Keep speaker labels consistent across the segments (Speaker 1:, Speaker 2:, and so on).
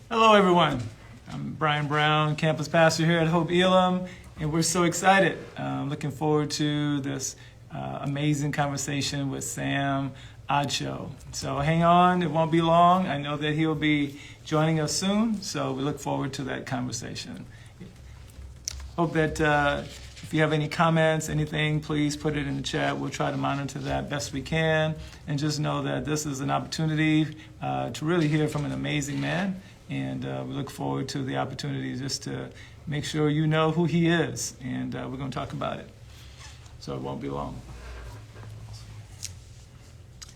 Speaker 1: Hello, everyone. I'm Brian Brown, campus pastor here at Hope+Elim, and we're so excited. Looking forward to this amazing conversation with Sam Acho. So hang on, it won't be long. I know that he'll be joining us soon, so we look forward to that conversation. Hope that if you have any comments, anything, please put it in the chat. We'll try to monitor that best we can. And just know that this is an opportunity to really hear from an amazing man. And we look forward to the opportunity just to make sure you know who he is. And we're going to talk about it. So it won't be long.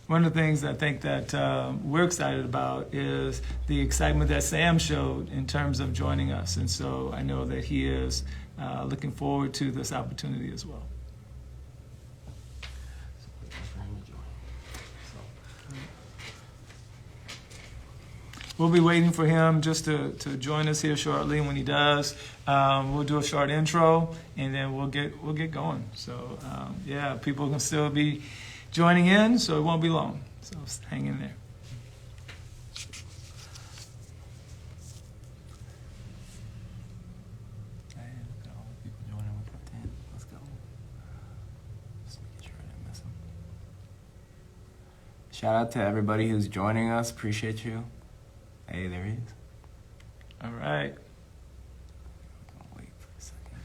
Speaker 1: One of the things I think that we're excited about is the excitement that Sam showed in terms of joining us. And so I know that he is looking forward to this opportunity as well. We'll be waiting for him just to join us here shortly. When he does, we'll do a short intro, and then we'll get going. So yeah, people can still be joining in, so it won't be long. So hang in there.
Speaker 2: Shout out to everybody who's joining us. Appreciate you. Hey, there he is.
Speaker 1: All right.
Speaker 2: I'll wait for a second.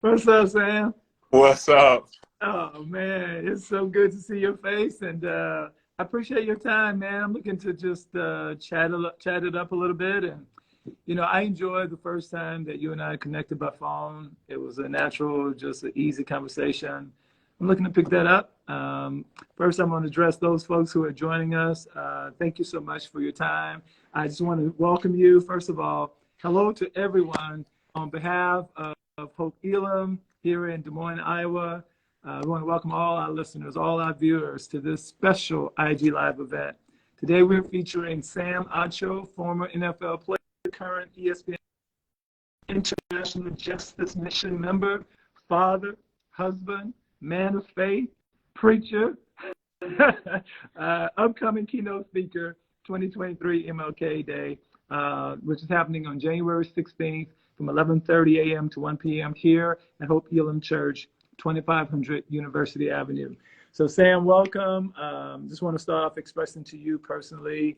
Speaker 1: What's up, Sam?
Speaker 3: What's up?
Speaker 1: Oh man, it's so good to see your face, and I appreciate your time, man. I'm looking to just chat it up a little bit, and I enjoyed the first time that you and I connected by phone. It was a natural, just an easy conversation. I'm looking to pick that up. First, I'm going to address those folks who are joining us. Thank you so much for your time. I just want to welcome you. First of all, hello to everyone on behalf of Hope+Elim here in Des Moines, Iowa. We want to welcome all our listeners, all our viewers to this special IG Live event. Today we're featuring Sam Acho, former NFL player, current ESPN International Justice Mission member, father, husband, man of faith, preacher, upcoming keynote speaker, 2023 MLK Day, which is happening on January 16th from 11:30 a.m. to 1 p.m. here at Hope+Elim Church, 2500 University Avenue. So Sam, welcome. Just want to start off expressing to you personally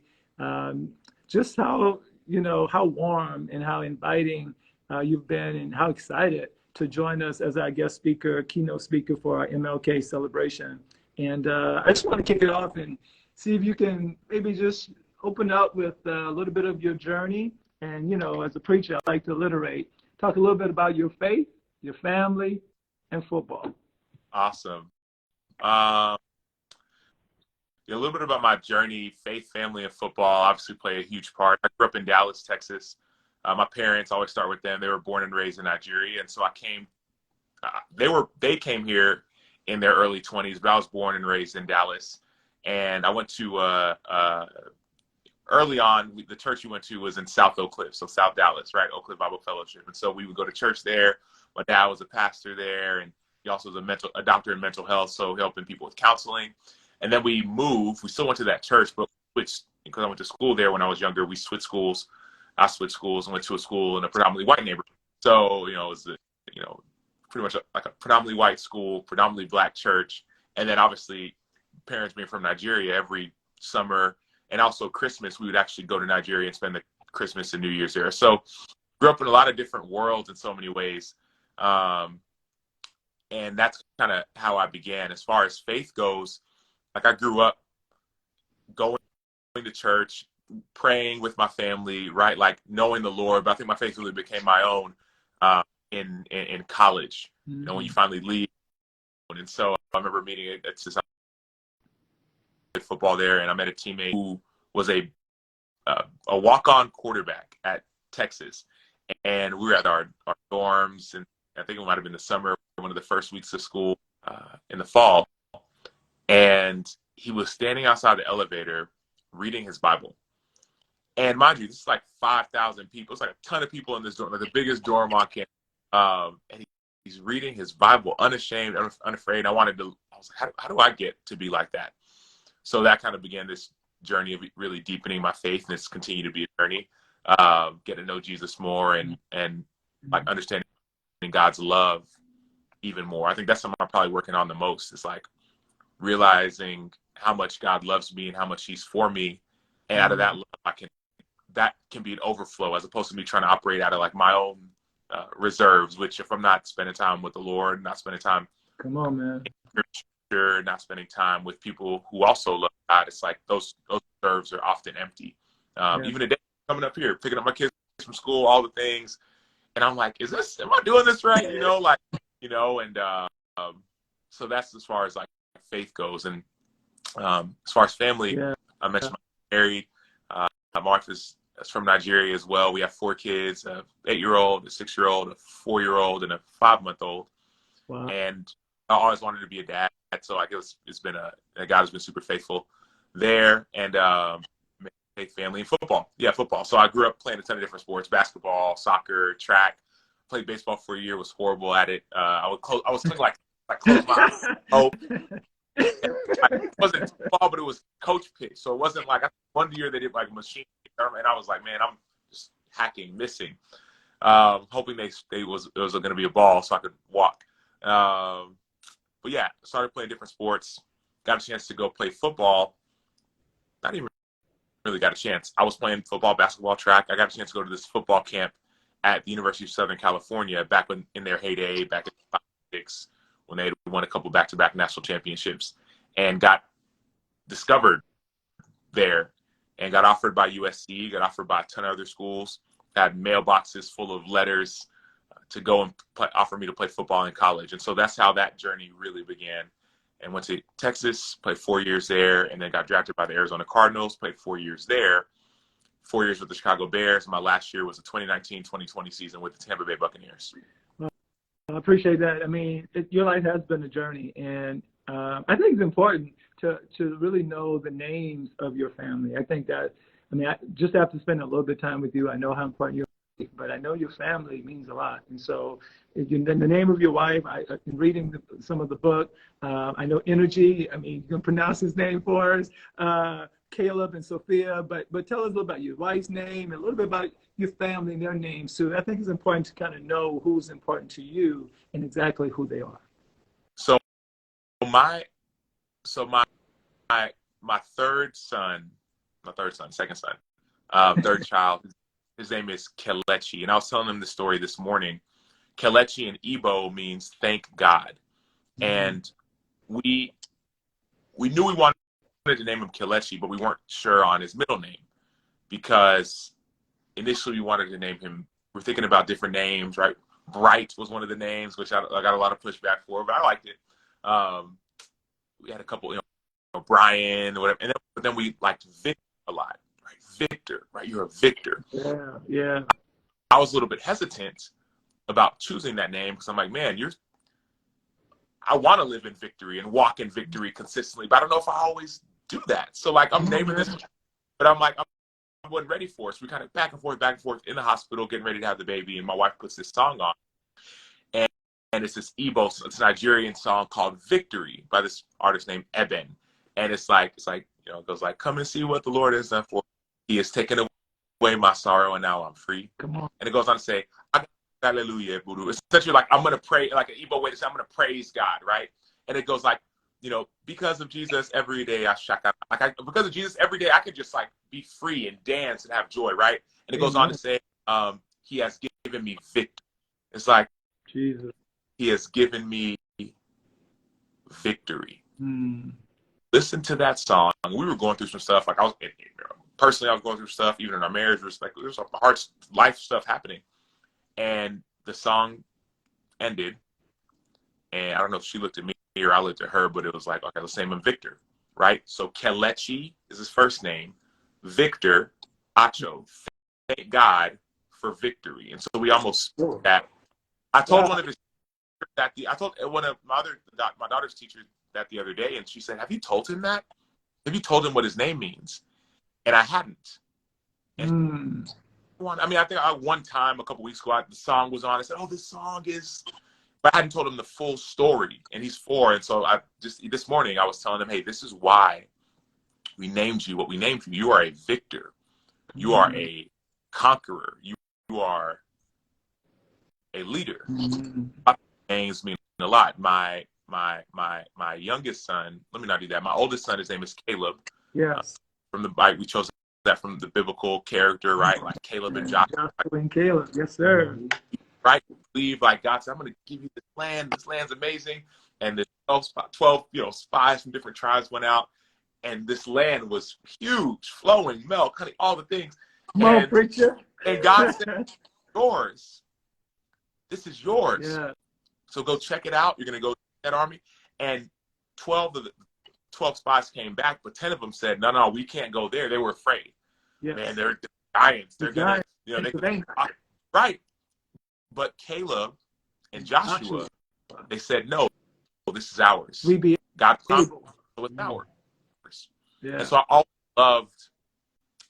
Speaker 1: just how warm and how inviting you've been, and how excited to join us as our guest speaker, keynote speaker for our MLK celebration. And I just want to kick it off and see if you can maybe just open up with a little bit of your journey. And, as a preacher, I like to alliterate, talk a little bit about your faith, your family, and football.
Speaker 3: Awesome. Yeah, a little bit about my journey. Faith, family, and football obviously play a huge part. I grew up in Dallas, Texas. My parents, always start with them. They were born and raised in Nigeria, and so I came. They came here in their early 20s, but I was born and raised in Dallas, and I went to early on. The church we went to was in South Oak Cliff, so South Dallas, right? Oak Cliff Bible Fellowship, and so we would go to church there. My dad was a pastor there, and he also was a doctor in mental health, so helping people with counseling. And then we moved. We still went to that church, but switched because I went to school there when I was younger. We switched schools. I switched schools and went to a school in a predominantly white neighborhood. So, it was, pretty much like a predominantly white school, predominantly black church. And then obviously parents being from Nigeria, every summer and also Christmas, we would actually go to Nigeria and spend the Christmas and New Year's there. So grew up in a lot of different worlds in so many ways. And that's kind of how I began. As far as faith goes, like I grew up going to church, praying with my family, right? Like knowing the Lord, but I think my faith really became my own in college,
Speaker 1: Mm-hmm.
Speaker 3: When you finally leave. And so I remember meeting at football there, and I met a teammate who was a walk-on quarterback at Texas. And we were at our dorms, and I think it might have been the summer, one of the first weeks of school. in the fall, and he was standing outside the elevator reading his Bible. And mind you, this is like 5,000 people. It's like a ton of people in this dorm, like the biggest dorm on campus. And he's reading his Bible, unashamed, unafraid. I was like, how do I get to be like that? So that kind of began this journey of really deepening my faith, and it's continued to be a journey. Get to know Jesus more and like understanding God's love even more. I think that's something I'm probably working on the most. It's like realizing how much God loves me and how much He's for me, and out of that love, that can be an overflow as opposed to me trying to operate out of like my own reserves. Which if I'm not spending time with the Lord, not spending time,
Speaker 1: come on, man,
Speaker 3: in Scripture, not spending time with people who also love God, it's like those reserves are often empty. Even today, coming up here, picking up my kids from school, all the things, and I'm like, am I doing this right? So that's as far as like faith goes. And as far as family, I mentioned I'm married. My wife is from Nigeria as well. We have 4 kids, an 8-year-old, a 6-year-old, a 4-year-old, and a 5-month-old. Wow. And I always wanted to be a dad. So I guess it's been God has been super faithful there. And faith, family, and football. Yeah, football. So I grew up playing a ton of different sports: basketball, soccer, track. Played baseball for a year. Was horrible at it. I was like close my eyes. Oh, it wasn't football, but it was coach pitch. So it wasn't like one year they did like a machine, and I was like, man, I'm just hacking, missing, hoping it was going to be a ball so I could walk. But yeah, started playing different sports. Got a chance to go play football. Not even really got a chance. I was playing football, basketball, track. I got a chance to go to this football camp at the University of Southern California back in their heyday, back in 2006, when they won a couple back-to-back national championships, and got discovered there and got offered by USC, got offered by a ton of other schools, had mailboxes full of letters to go and offer me to play football in college. And so that's how that journey really began. And went to Texas, played 4 years there, and then got drafted by the Arizona Cardinals, played 4 years there, 4 years with the Chicago Bears. My last year was the 2019-2020 season with the Tampa Bay Buccaneers.
Speaker 1: Well, I appreciate that. I mean, your life has been a journey, and I think it's important to really know the names of your family. I think that, I just after spending a little bit of time with you, I know how important you are, but I know your family means a lot. And so the name of your wife, in reading some of the book, I know Energy. I mean, you can pronounce his name for us, Caleb and Sophia, but tell us a little about your wife's name and a little bit about your family and their names too. I think it's important to kind of know who's important to you and exactly who they are.
Speaker 3: So my second son, third child, his name is Kelechi. And I was telling him the story this morning. Kelechi in Igbo means thank God. And we knew we wanted to name him Kelechi, but we weren't sure on his middle name, because initially we wanted to name him, we're thinking about different names, right? Bright was one of the names, which I got a lot of pushback for, but I liked it. We had a couple, Brian, or whatever. But then we liked Victor a lot, right? Victor, right? You're a victor.
Speaker 1: Yeah.
Speaker 3: I was a little bit hesitant about choosing that name because I'm like, man, I want to live in victory and walk in victory consistently, but I don't know if I always do that. So like, I'm naming this, but I'm like, I wasn't ready for it. So we kind of back and forth in the hospital, getting ready to have the baby. And my wife puts this song on, and it's this Igbo, it's a Nigerian song called Victory by this artist named Eben. And it's like, it goes like, come and see what the Lord has done for me. He has taken away my sorrow and now I'm free.
Speaker 1: Come on.
Speaker 3: And it goes on to say, hallelujah, Buddha. It's essentially like, I'm going to pray, like an Igbo way to say, I'm going to praise God, right? And it goes like, because of Jesus every day, because of Jesus every day, I can just like be free and dance and have joy, right? And it goes on to say, he has given me victory. It's like,
Speaker 1: Jesus.
Speaker 3: He has given me victory. Listen to that song. We were going through some stuff. Like personally, I was going through stuff. Even in our marriage, there's some hard life stuff happening. And the song ended. And I don't know if she looked at me or I looked at her, but it was like, okay, let's name him Victor, right? So Kelechi is his first name. Victor, Acho. Thank God for victory. And so we almost spoke that. I told one of his that I told one of my daughter's teachers that the other day, and she said, "Have you told him that? Have you told him what his name means?" And I hadn't. And I mean, I think one time a couple weeks ago, the song was on. I said, "Oh, this song is," but I hadn't told him the full story. And he's 4, and so this morning I was telling him, "Hey, this is why we named you what we named you. You are a victor. You are a conqueror. You are a leader." Names mean a lot. My youngest son. Let me not do that. My oldest son, his name is Caleb.
Speaker 1: Yes.
Speaker 3: From the Bible, we chose that from the biblical character, right? Like Caleb and Joshua.
Speaker 1: And Caleb, yes, sir.
Speaker 3: Right? Believe like God said, "I'm going to give you this land. This land's amazing." And the 12 spies from different tribes went out, and this land was huge, flowing milk, honey, all the things.
Speaker 1: Come on, preacher.
Speaker 3: And God said, "Yours. This is yours."
Speaker 1: Yeah. So
Speaker 3: go check it out. You're going to go to that army. And 12 of the 12 spies came back, but 10 of them said, no, we can't go there. They were afraid.
Speaker 1: Yes.
Speaker 3: Man, they're giants. They're going to, right. But Caleb and Joshua, they said, "No, this is ours. God promised it was ours." Yeah. And so I always loved,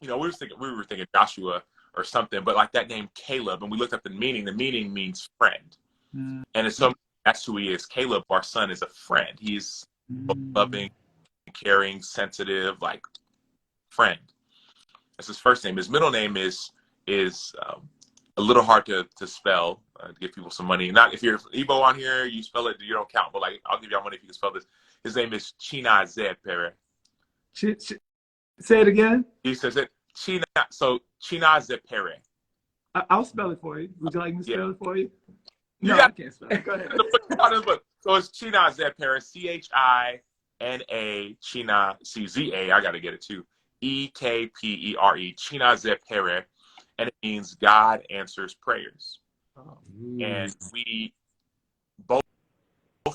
Speaker 3: we were thinking Joshua or something, but like that name Caleb, and we looked up the meaning means friend. And it's that's who he is. Caleb, our son, is a friend. He's loving, caring, sensitive, like friend. That's his first name. His middle name is a little hard to spell, to give people some money. Not if you're Igbo on here, you spell it, you don't count, but like I'll give y'all money if you can spell this. His name is Chinazepere.
Speaker 1: Say it again.
Speaker 3: He says it Chinazepere.
Speaker 1: I'll spell it for you. Would you like me to spell it for you?
Speaker 3: No,
Speaker 1: I can't spell it. Go ahead.
Speaker 3: So it's Chinazepere, China, China, CZA, I got to get it too, EKPERE, Chinazepere, and it means God answers prayers. And we both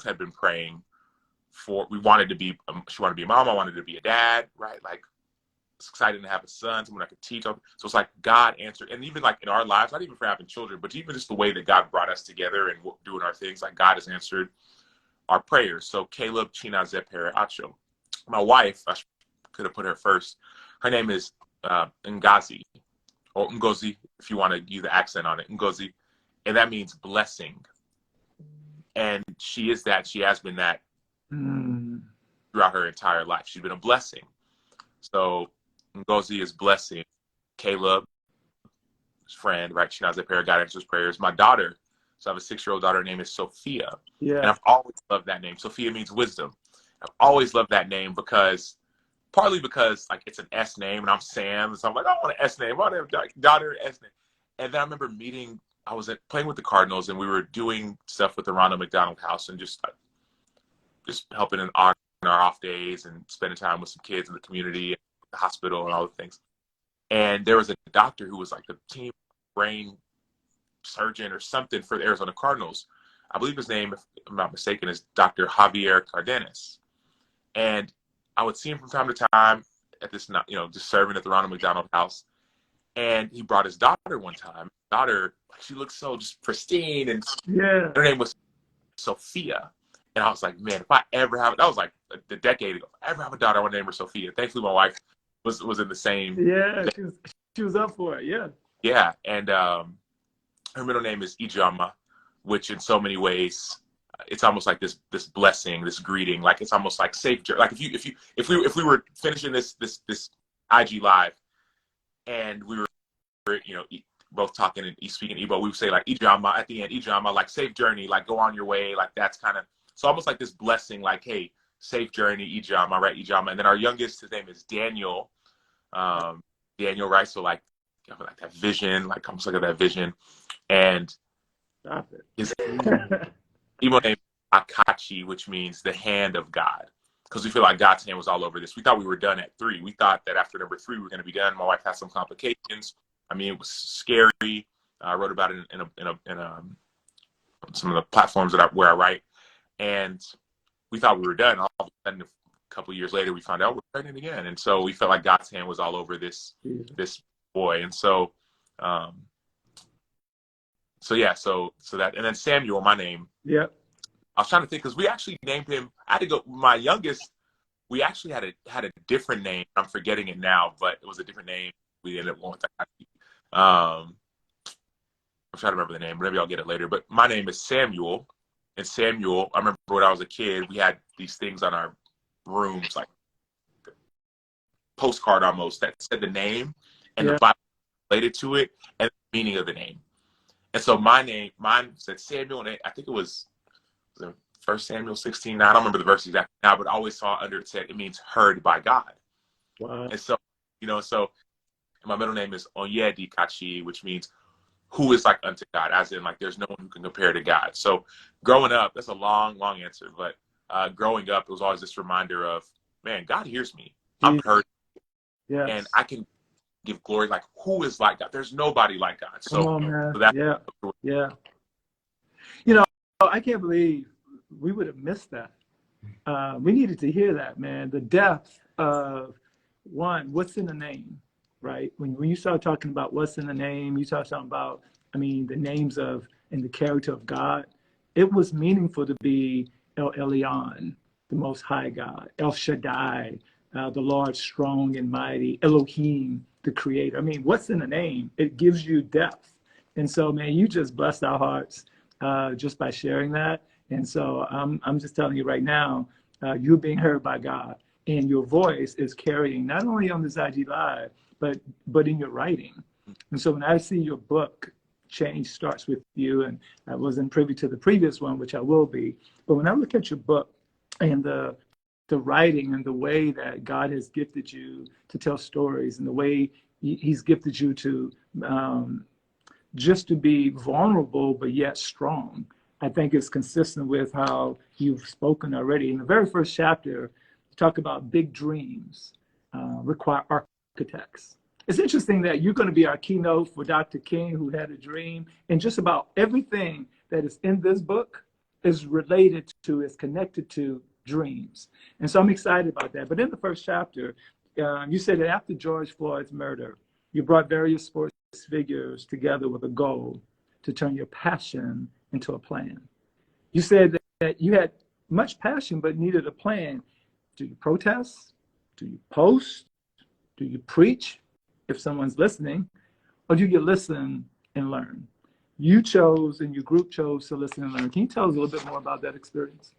Speaker 3: had been praying we wanted to be, she wanted to be a mom, I wanted to be a dad, right? Like, it's exciting to have a son, someone I could teach. So it's like God answered, and even like in our lives, not even for having children, but even just the way that God brought us together and doing our things, like God has answered our prayers. So Caleb, Chinazepere, Acho. My wife, I could have put her first. Her name is Ngazi, or Ngozi, if you want to use the accent on it, Ngozi, and that means blessing. And she is that. She has been that throughout her entire life. She's been a blessing. So Ngozi is blessing. Caleb, his friend, right? Chinazepere, God answers prayers. My daughter, so I have a 6-year-old daughter. Her name is Sophia. Yeah. And I've always loved that name. Sophia means wisdom. I've always loved that name partly because like it's an S name and I'm Sam. So I'm like, I want an S name. I want a daughter S name. And then I remember I was playing with the Cardinals and we were doing stuff with the Ronald McDonald House and just helping on our off days and spending time with some kids in the community, and the hospital and all the things. And there was a doctor who was like the team brain surgeon or something for the Arizona Cardinals. I believe his name, if I'm not mistaken, is Dr. Javier Cardenas. And I would see him from time to time at this, just serving at the Ronald McDonald House. And he brought his daughter one time. Daughter, she looked so just pristine, and her name was Sophia. And I was like, man, if I ever have, that was like a decade ago, if I ever have a daughter, I want to name her Sophia. Thankfully, my wife was in the same. Yeah,
Speaker 1: she was up for it. Yeah.
Speaker 3: Yeah, and her middle name is Ijama, which in so many ways, it's almost like this blessing, this greeting. Like it's almost like safe. Like if we were finishing this IG live, and we were both talking and speaking Igbo, we would say like Ijama at the end, Ijama, like safe journey, like go on your way, like that's kind of. So almost like this blessing, like, hey, safe journey, Ijama, right? Ijama. And then our youngest, his name is Daniel. Daniel, right? So like that vision, like almost like that vision. And his Igbo name is Akachi, which means the hand of God. Because we feel like God's hand was all over this. We thought we were done at 3. We thought that after number 3, we were going to be done. My wife had some complications. I mean, it was scary. I wrote about it in some of the platforms where I write. And we thought we were done. All of a sudden, a couple of years later, we found out we're pregnant again. And so we felt like God's hand was all over this boy. And so that, and then Samuel, my name. Yeah. I was trying to think because we actually named him. I had to go. My youngest, we actually had a different name. I'm forgetting it now, but it was a different name. We ended up going with that. I'm trying to remember the name. Maybe I'll get it later. But my name is Samuel, and Samuel. I remember when I was a kid, we had these things on our rooms, like postcard almost, that said the name and the Bible related to it and the meaning of the name. And so mine said Samuel, and I think it was 1 Samuel 16:9. I don't remember the verse exactly now, but I always saw under it said it means heard by God.
Speaker 1: Wow.
Speaker 3: And so, so my middle name is Onyedi Kachi, which means who is like unto God, as in like there's no one who can compare to God. So growing up, that's a long answer, but growing up, it was always this reminder of, man, God hears me. I'm heard.
Speaker 1: Yes.
Speaker 3: And I can give glory. Like, who is like God? There's nobody like God. So,
Speaker 1: come on, man.
Speaker 3: So that,
Speaker 1: yeah. I can't believe we would have missed that. We needed to hear that, man. The depth of what's in the name, right? When you start talking about what's in the name, you start talking about, the names of and the character of God. It was meaningful to be El Elyon, the Most High God, El Shaddai, the Lord strong and mighty, Elohim, the Creator. What's in the name? It gives you depth. And so, man, you just blessed our hearts just by sharing that. And so I'm just telling you right now, you're being heard by God, and your voice is carrying not only on this IG Live, but in your writing. And so when I see your book, Change Starts With You, and I wasn't privy to the previous one, which I will be, but when I look at your book and the writing and the way that God has gifted you to tell stories and the way he's gifted you to just to be vulnerable, but yet strong, I think it's consistent with how you've spoken already. In the very first chapter, you talk about big dreams require architects. It's interesting that you're going to be our keynote for Dr. King, who had a dream, and just about everything that is in this book is connected to dreams. And so I'm excited about that. But in the first chapter, you said that after George Floyd's murder, you brought various sports figures together with a goal to turn your passion into a plan. You said that you had much passion but needed a plan. Do you protest? Do you post? Do you preach if someone's listening? Or do you listen and learn? You chose, and your group chose to listen and learn. Can you tell us a little bit more about that experience?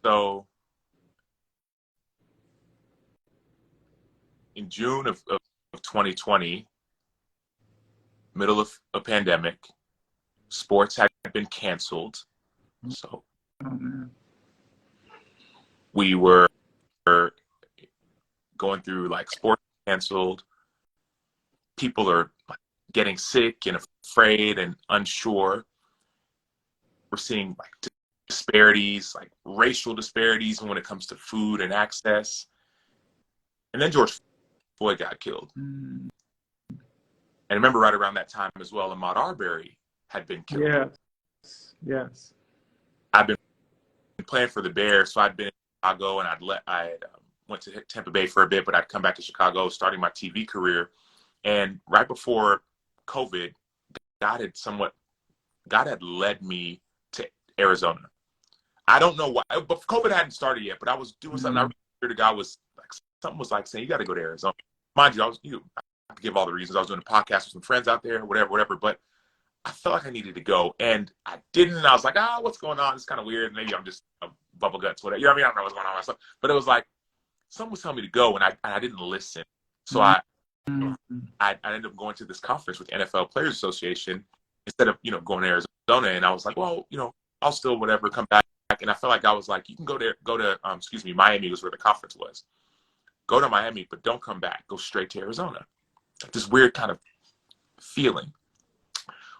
Speaker 3: So in June of 2020, middle of a pandemic, sports had been canceled. So we were going through like sports canceled. People are getting sick and afraid and unsure. We're seeing like disparities, like racial disparities when it comes to food and access. And then George Floyd got killed. And I remember right around that time as well, Ahmaud Arbery had been killed.
Speaker 1: Yes.
Speaker 3: I've been playing for the Bears, so I'd been in Chicago, and I went to Tampa Bay for a bit, but I'd come back to Chicago, starting my TV career. And right before COVID, God had led me to Arizona. I don't know why, but COVID hadn't started yet, but I was doing something. I heard God was like, something was like saying, you got to go to Arizona. Mind you, I could give all the reasons. I was doing a podcast with some friends out there, whatever, but I felt like I needed to go, and I didn't. I was like, what's going on? It's kind of weird. Maybe I'm just bubble guts, whatever. You know what I mean? I don't know what's going on myself. But it was like, someone was telling me to go, and I didn't listen. So I ended up going to this conference with NFL Players Association instead of, going to Arizona. And I was like, well, I'll still come back. And I felt like I was like, you can go to Miami was where the conference was. Go to Miami, but don't come back. Go straight to Arizona. This weird kind of feeling.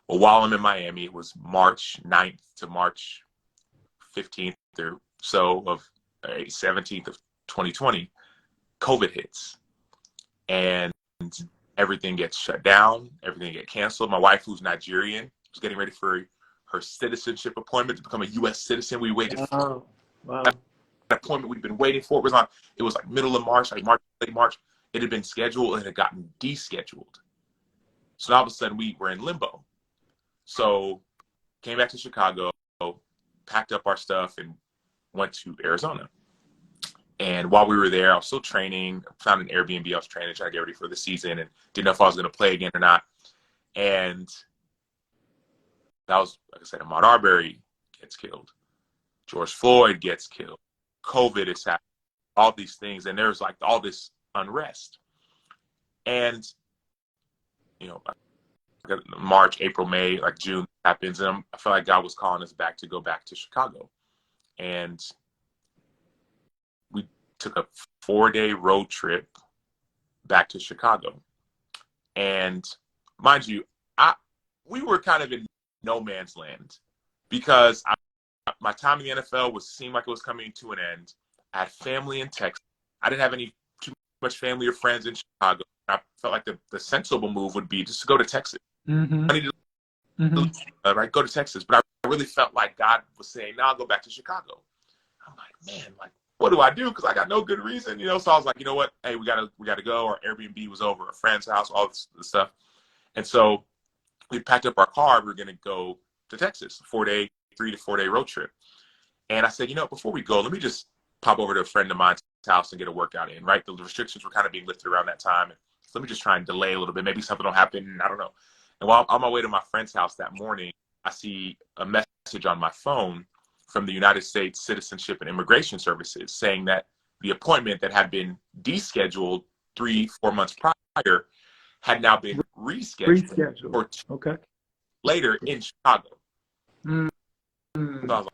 Speaker 3: Well, while I'm in Miami, it was March 9th to March 15th or so of 17th of 2020, COVID hits. And everything gets shut down. Everything gets canceled. My wife, who's Nigerian, was getting ready for her citizenship appointment to become a U.S. citizen. We waited for that appointment we've been waiting for. It was like middle of March, late March. It had been scheduled and it had gotten descheduled. So all of a sudden we were in limbo. So came back to Chicago, packed up our stuff, and went to Arizona. And while we were there, I was still training. Found an Airbnb. I was training, trying to get ready for the season, and didn't know if I was going to play again or not. And that was, like I said, Ahmaud Arbery gets killed. George Floyd gets killed. COVID is happening. All these things. And there's like all this unrest. And, you know, March, April, May, like June happens. And I feel like God was calling us back to go back to Chicago. And we took a 4-day road trip back to Chicago. And mind you, we were kind of in no man's land because my time in the NFL seemed like it was coming to an end. I had family in Texas. I didn't have too much family or friends in Chicago. I felt like the sensible move would be just to go to Texas.
Speaker 1: Mm-hmm.
Speaker 3: I needed to right, go to Texas, but I really felt like God was saying, "No, I'll go back to Chicago." I'm like, man, like, what do I do? Because I got no good reason, you know. So I was like, you know what? Hey, we gotta go. Our Airbnb was over, a friend's house, all this stuff, and so we packed up our car. We were gonna go to Texas, 3 to 4 day road trip. And I said, you know, before we go, let me just pop over to a friend of mine's house and get a workout in. Right, the restrictions were kind of being lifted around that time. So let me just try and delay a little bit. Maybe something will happen. I don't know. And while I'm on my way to my friend's house that morning, I see a message on my phone from the United States Citizenship and Immigration Services saying that the appointment that had been descheduled 3-4 months prior had now been rescheduled for later in Chicago.
Speaker 1: Mm-hmm.
Speaker 3: So I was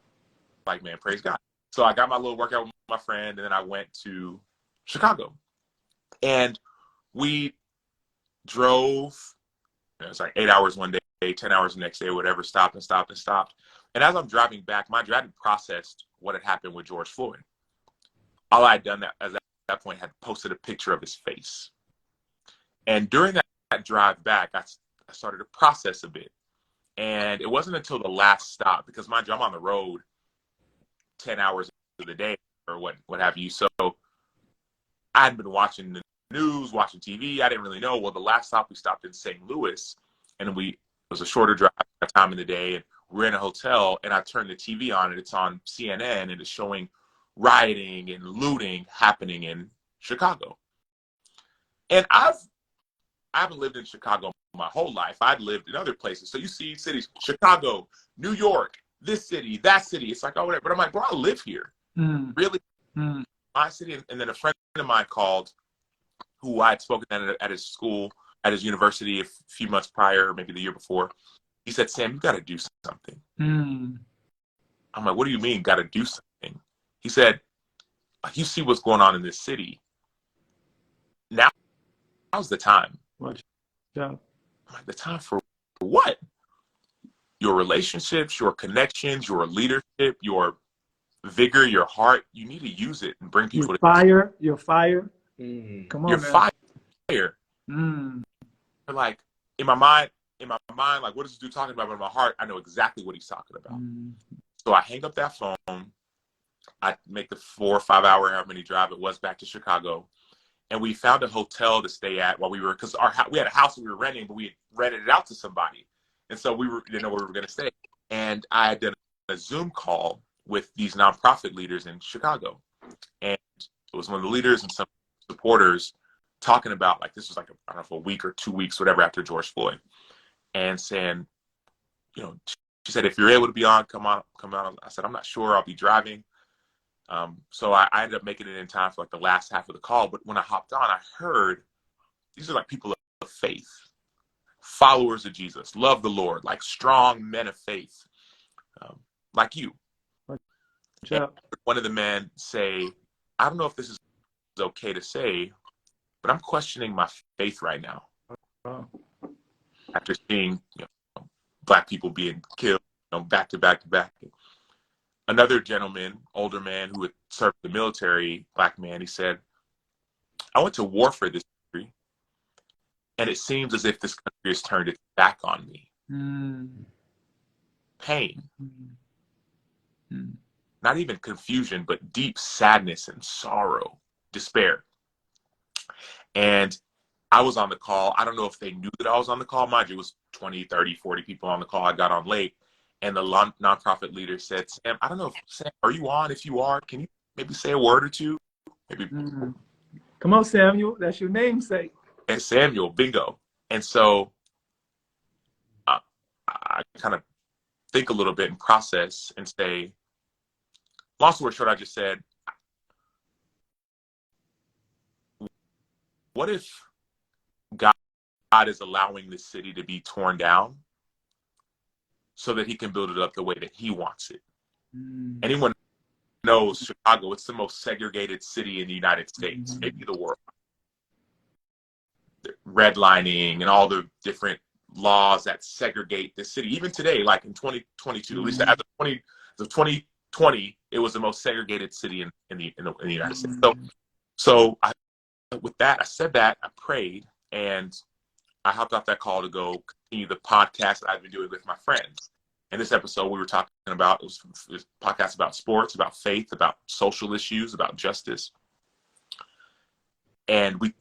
Speaker 3: like, man, praise God. So I got my little workout with my friend, and then I went to Chicago. And we drove, it was like 8 hours one day, 10 hours the next day, whatever, stopped and stopped and stopped. And as I'm driving back, mind you, I hadn't processed what had happened with George Floyd. All I had done at that point had posted a picture of his face. And during that drive back, I started to process a bit. And it wasn't until the last stop, because mind you, I'm on the road 10 hours of the day or what have you. So I had been watching the news, watching TV. I didn't really know. Well, the last stop, we stopped in St. Louis, and it was a shorter drive at time in the day, and we're in a hotel, and I turned the TV on, and it's on CNN, and it's showing rioting and looting happening in Chicago. And I haven't lived in Chicago my whole life. I'd lived in other places. So you see cities, Chicago, New York, this city, that city. It's like, oh, whatever. But I'm like, bro, I live here. Really? My city. And then a friend of mine called, who I had spoken at his school, at his university a few months prior, maybe the year before. He said, Sam, you got to do something. I'm like, what do you mean, got to do something? He said, you see what's going on in this city. Now's the time.
Speaker 1: Watch out.
Speaker 3: I'm like, the time for what? Your relationships, your connections, your leadership, your vigor, your heart. You need to use it and bring people
Speaker 1: to your fire. Come on,
Speaker 3: your
Speaker 1: man.
Speaker 3: Fire. Like in my mind, like, what is this dude talking about? But in my heart, I know exactly what he's talking about. So I hang up that phone. I make the 4 or 5 hour, however many drive it was, back to Chicago. And we found a hotel to stay at while because we had a house we were renting, but we had rented it out to somebody. And so didn't know where we were going to stay. And I had done a Zoom call with these nonprofit leaders in Chicago. And it was one of the leaders and some supporters talking about, like, this was like, I don't know, for a week or 2 weeks, whatever, after George Floyd. And saying, you know, she said, if you're able to be on, come on. I said, I'm not sure. I'll be driving. So I ended up making it in time for like the last half of the call. But when I hopped on, I heard these are like people of faith, followers of Jesus, love the Lord, like strong men of faith, like you. One of the men say, I don't know if this is okay to say, but I'm questioning my faith right now. After seeing, Black people being killed, back to back to back. Another gentleman, older man who had served the military, Black man, he said, I went to war for this country, and it seems as if this country has turned its back on me. Pain. Not even confusion, but deep sadness and sorrow, despair. And I was on the call. I don't know if they knew that I was on the call. Mind you, it was 20, 30, 40 people on the call. I got on late. And the nonprofit leader said, Sam, I don't know, Sam, are you on? If you are, can you maybe say a word or two? Maybe.
Speaker 1: Come on, Samuel. That's your namesake.
Speaker 3: And Samuel, bingo. And so I kind of think a little bit and process and say, long story short, I just said, what if God is allowing this city to be torn down so that he can build it up the way that he wants it? Anyone knows Chicago, it's the most segregated city in the United States, maybe the world. The redlining and all the different laws that segregate the city. Even today, like in 2022, at least as of 2020, it was the most segregated city in the United States. So with that, I said that, I prayed, and I hopped off that call to go continue the podcast that I've been doing with my friends. In this episode, we were talking about, it was a podcast about sports, about faith, about social issues, about justice. And we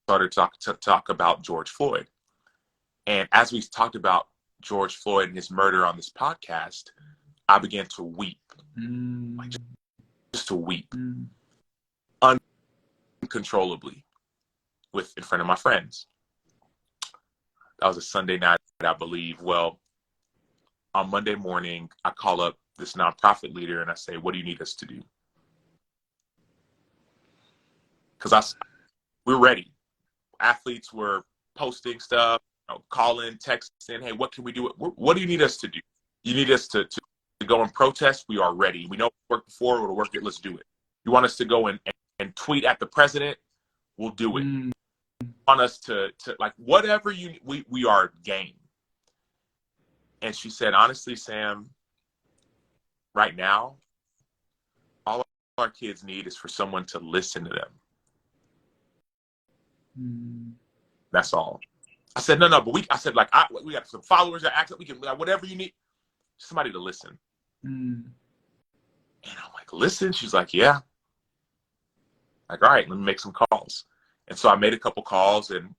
Speaker 3: started to talk about George Floyd. And as we talked about George Floyd and his murder on this podcast, I began to weep, like just to weep uncontrollably in front of my friends. That was a Sunday night, I believe. Well, on Monday morning, I call up this nonprofit leader and I say, what do you need us to do? Because we're ready. Athletes were posting stuff, calling, texting, hey, what can we do? What do you need us to do? You need us to go and protest? We are ready. We know it worked before, it'll work it, let's do it. You want us to go and tweet at the president? We'll do it. You want us to like, whatever we are game. And she said, honestly, Sam, right now, all our kids need is for someone to listen to them. That's all. I said, no, but I said, like, we got some followers that act like we can, like, whatever you need, somebody to listen. And I'm like, listen? She's like, yeah. Like, all right, let me make some calls. And so I made a couple calls and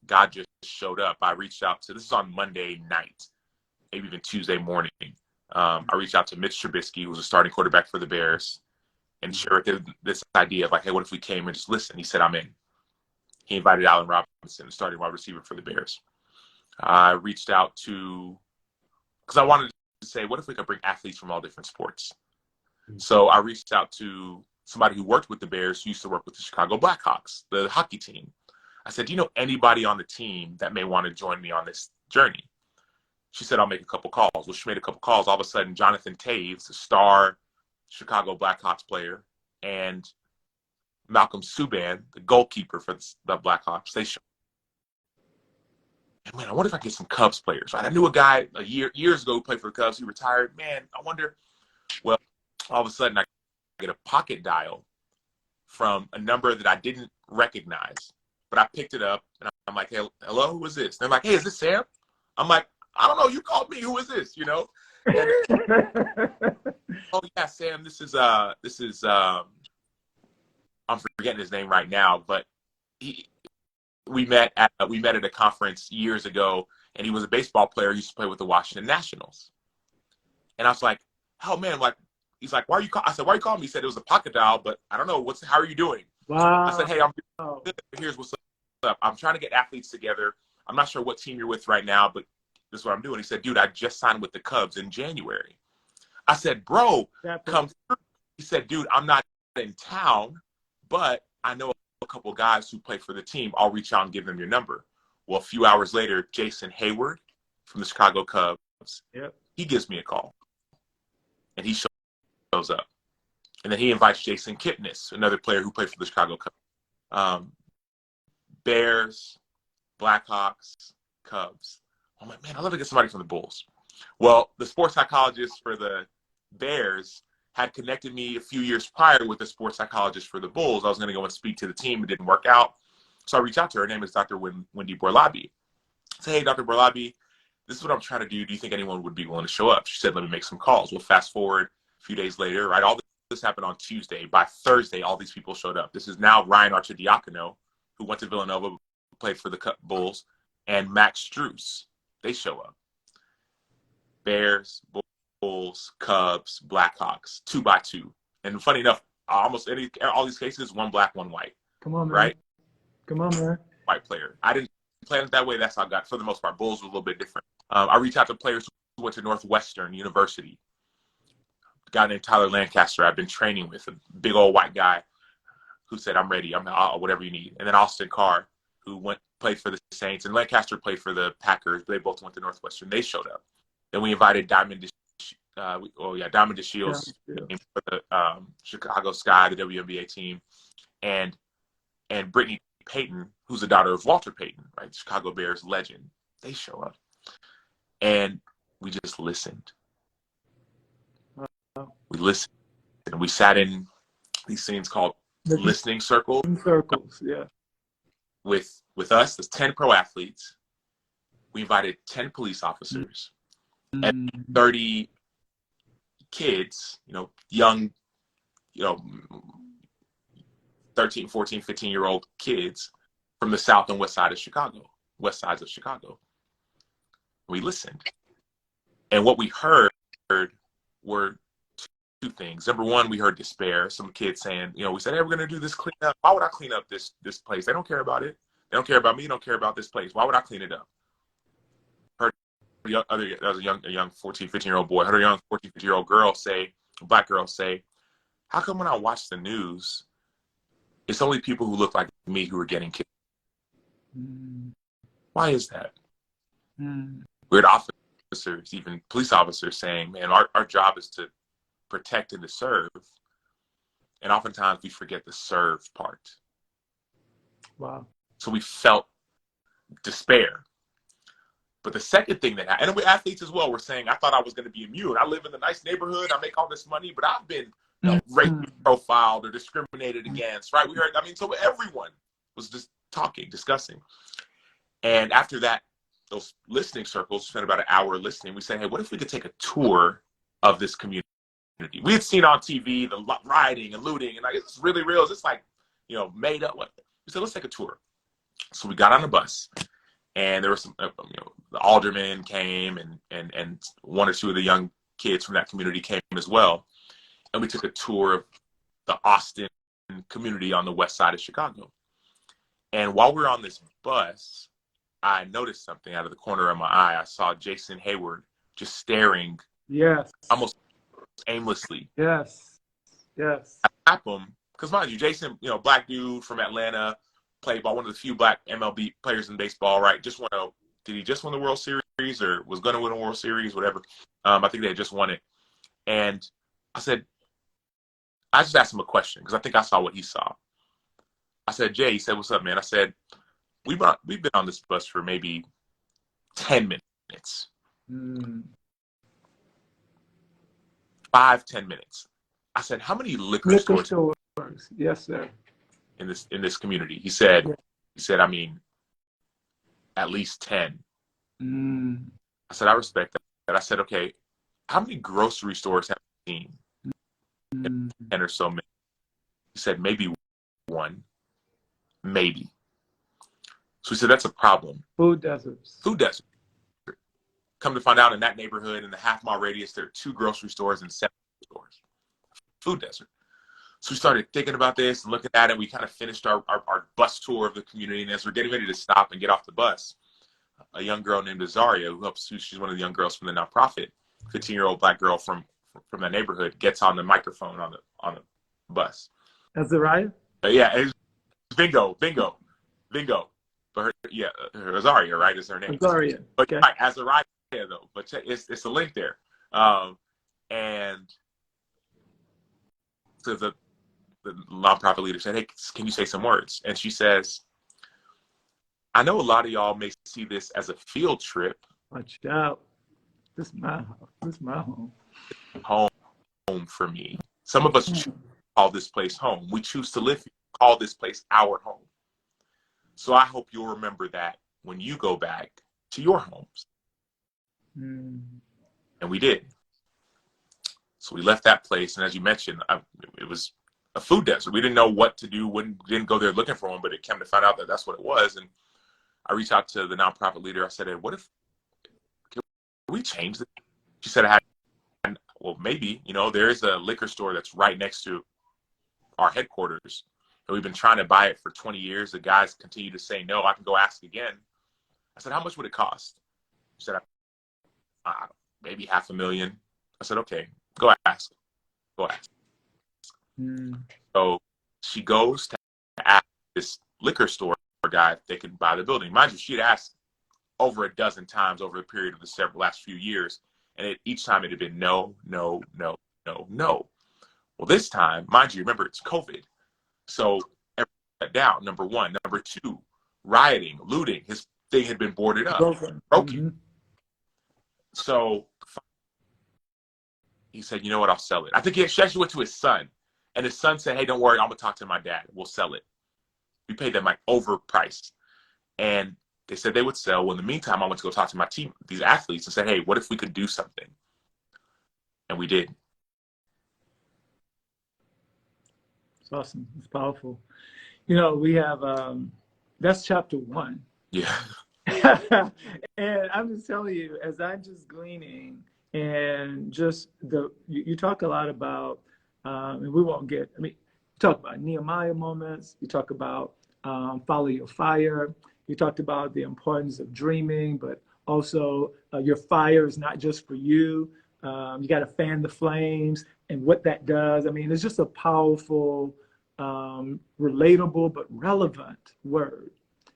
Speaker 3: God just showed up. I reached out to, this is on Monday night, maybe even Tuesday morning. I reached out to Mitch Trubisky, who was a starting quarterback for the Bears, and shared this idea of like, hey, what if we came and just listened? He said, I'm in. He invited Allen Robinson, the starting wide receiver for the Bears. I reached out to, because I wanted to say, what if we could bring athletes from all different sports? So I reached out to somebody who worked with the Bears, who used to work with the Chicago Blackhawks, the hockey team. I said, do you know anybody on the team that may want to join me on this journey? She said, I'll make a couple calls. Well, she made a couple calls. All of a sudden, Jonathan Taves, a star Chicago Blackhawks player, and Malcolm Subban, the goalkeeper for the Blackhawks, they showed. And man, I wonder if I can get some Cubs players. Right? I knew a guy years ago who played for the Cubs. He retired. Man, I wonder. Well, all of a sudden, I get a pocket dial from a number that I didn't recognize, but I picked it up and I'm like, hey, hello, who is this? And they're like, hey, is this Sam? I'm like, I don't know. You called me. Who is this? You know? And, oh yeah, Sam. This is I'm forgetting his name right now, but we met at a conference years ago, and he was a baseball player. He used to play with the Washington Nationals. And I was like, oh man, like, he's like, why are you calling? I said, why are you calling me? He said it was a pocket dial, but I don't know. How are you doing?
Speaker 1: Wow.
Speaker 3: I said, hey, I'm good. Here's what's up. I'm trying to get athletes together. I'm not sure what team you're with right now, but this is what I'm doing. He said, dude, I just signed with the Cubs in January. I said, bro, come through. He said, dude, I'm not in town, but I know a couple guys who play for the team. I'll reach out and give them your number. Well, a few hours later, Jason Hayward from the Chicago Cubs, he gives me a call. And he shows up. And then he invites Jason Kipnis, another player who played for the Chicago Cubs. Bears, Blackhawks, Cubs. I'm like, man, I'd love to get somebody from the Bulls. Well, the sports psychologist for the Bears had connected me a few years prior with the sports psychologist for the Bulls. I was going to go and speak to the team. It didn't work out. So I reached out to her. Her name is Dr. Wendy Borlabi. I said, hey, Dr. Borlabi, this is what I'm trying to do. Do you think anyone would be willing to show up? She said, let me make some calls. Well, fast forward a few days later, right? All this happened on Tuesday. By Thursday, all these people showed up. This is now Ryan Arcidiacono, who went to Villanova, played for the Bulls, and Max Strus, They show up. Bears, Bulls, Cubs, Blackhawks, 2x2. And funny enough, all these cases, one black, one white.
Speaker 1: Come on, man.
Speaker 3: Right?
Speaker 1: Come on, man.
Speaker 3: White player. I didn't plan it that way. That's how I got, for the most part. Bulls was a little bit different. I reached out to players who went to Northwestern University. A guy named Tyler Lancaster I've been training with, a big old white guy who said, I'm ready. Whatever you need. And then Austin Carr, who played for the Saints, and Lancaster played for the Packers. They both went to Northwestern. They showed up. Then we invited Diamond DeShields for the Chicago Sky, the WNBA team, and Brittany Payton, who's the daughter of Walter Payton, right? Chicago Bears legend. They show up. And we just listened. We listened. And we sat in these things called listening circles.
Speaker 1: Circles, yeah.
Speaker 3: With us, there's 10 pro athletes. We invited 10 police officers and 30 kids, young, 13, 14, 15-year-old kids from the south and west sides of Chicago. We listened. And what we heard were two things. Number one, we heard despair. Some kids saying, we said, hey, we're going to do this cleanup. Why would I clean up this place? They don't care about it. They don't care about me. They don't care about this place. Why would I clean it up? Heard there was a young 14, 15-year-old boy, heard a young 14, 15-year-old girl say, a black girl say, how come when I watch the news, it's only people who look like me who are getting killed? Why is that? We had officers, even police officers saying, man, our job is to protect and to serve. And oftentimes we forget the serve part.
Speaker 1: Wow.
Speaker 3: So we felt despair. But the second thing that happened, and we athletes as well, were saying, I thought I was going to be immune. I live in a nice neighborhood. I make all this money, but I've been racially profiled or discriminated against, right? So everyone was just talking, discussing. And after that, those listening circles, spent about an hour listening. We said, hey, what if we could take a tour of this community? We had seen on TV the rioting and looting, and it's really real. It's like, made up. We said, let's take a tour. So we got on the bus, and there were some, the aldermen came, and one or two of the young kids from that community came as well. And we took a tour of the Austin community on the west side of Chicago. And while we were on this bus, I noticed something out of the corner of my eye. I saw Jason Hayward just staring.
Speaker 1: Yes.
Speaker 3: Almost aimlessly.
Speaker 1: Yes. Yes.
Speaker 3: I tap him, because mind you, Jason, black dude from Atlanta, played by one of the few black MLB players in baseball, right? Did he just win the World Series or was going to win a World Series, whatever? I think they had just won it. And I just asked him a question, because I think I saw what he saw. I said, Jay, he said, what's up, man? I said, we've been on this bus for maybe 10 minutes. 5-10 minutes. I said, how many liquor stores?
Speaker 1: Yes, sir.
Speaker 3: In this community? He said, I mean, at least 10. I said, I respect that. I said, okay, how many grocery stores have you seen? 10 or so minutes. He said, maybe one. Maybe. So he said, that's a problem.
Speaker 1: Food deserts.
Speaker 3: Come to find out, in that neighborhood, in the half-mile radius, there are 2 grocery stores and 7 stores. Food desert. So we started thinking about this and looking at it. We kind of finished our bus tour of the community. And as we're getting ready to stop and get off the bus, a young girl named Azaria, she's one of the young girls from the nonprofit, 15-year-old black girl from that neighborhood, gets on the microphone on the bus.
Speaker 1: Azariah?
Speaker 3: Yeah, it's bingo. But her Azaria, right, is her name.
Speaker 1: Azaria.
Speaker 3: But okay. Azariah, though. But it's a link there. And so the nonprofit leader said, hey, can you say some words? And she says, I know a lot of y'all may see this as a field trip.
Speaker 1: Watch out. This is my house. This is my home.
Speaker 3: Home for me. Some of us choose to call this place home. We choose to live here, call this place our home. So I hope you'll remember that when you go back to your homes. And we did. So we left that place, and as you mentioned, it was a food desert. We didn't know what to do. Didn't go there looking for one, but it came to find out that that's what it was. And I reached out to the nonprofit leader. I said, hey, what if we change it? She said, well, maybe, there is a liquor store that's right next to our headquarters. And we've been trying to buy it for 20 years. The guys continue to say no. I can go ask again. I said, how much would it cost? She said, maybe $500,000. I said, okay, go ask. Go ask. So she goes to ask this liquor store guy if they could buy the building. Mind you, she had asked over a dozen times over the period of the last few years. And each time it had been no, no, no, no, no. Well, this time, mind you, remember, it's COVID. So everything shut down, number one. Number two, rioting, looting. His thing had been boarded up. Broken. So he said, you know what, I'll sell it. I think she actually went to his son. And his son said, hey, don't worry, I'm going to talk to my dad. We'll sell it. We paid them like overpriced. And they said they would sell. Well, in the meantime, I went to go talk to my team, these athletes, and said, hey, what if we could do something? And we did.
Speaker 1: It's awesome. It's powerful. We have, that's chapter 1.
Speaker 3: Yeah.
Speaker 1: And I'm just telling you, as I'm just gleaning and just you talk a lot about, and we won't get, you talk about Nehemiah moments. You talk about follow your fire. You talked about the importance of dreaming, but also your fire is not just for you. You got to fan the flames and what that does. It's just a powerful, relatable, but relevant word.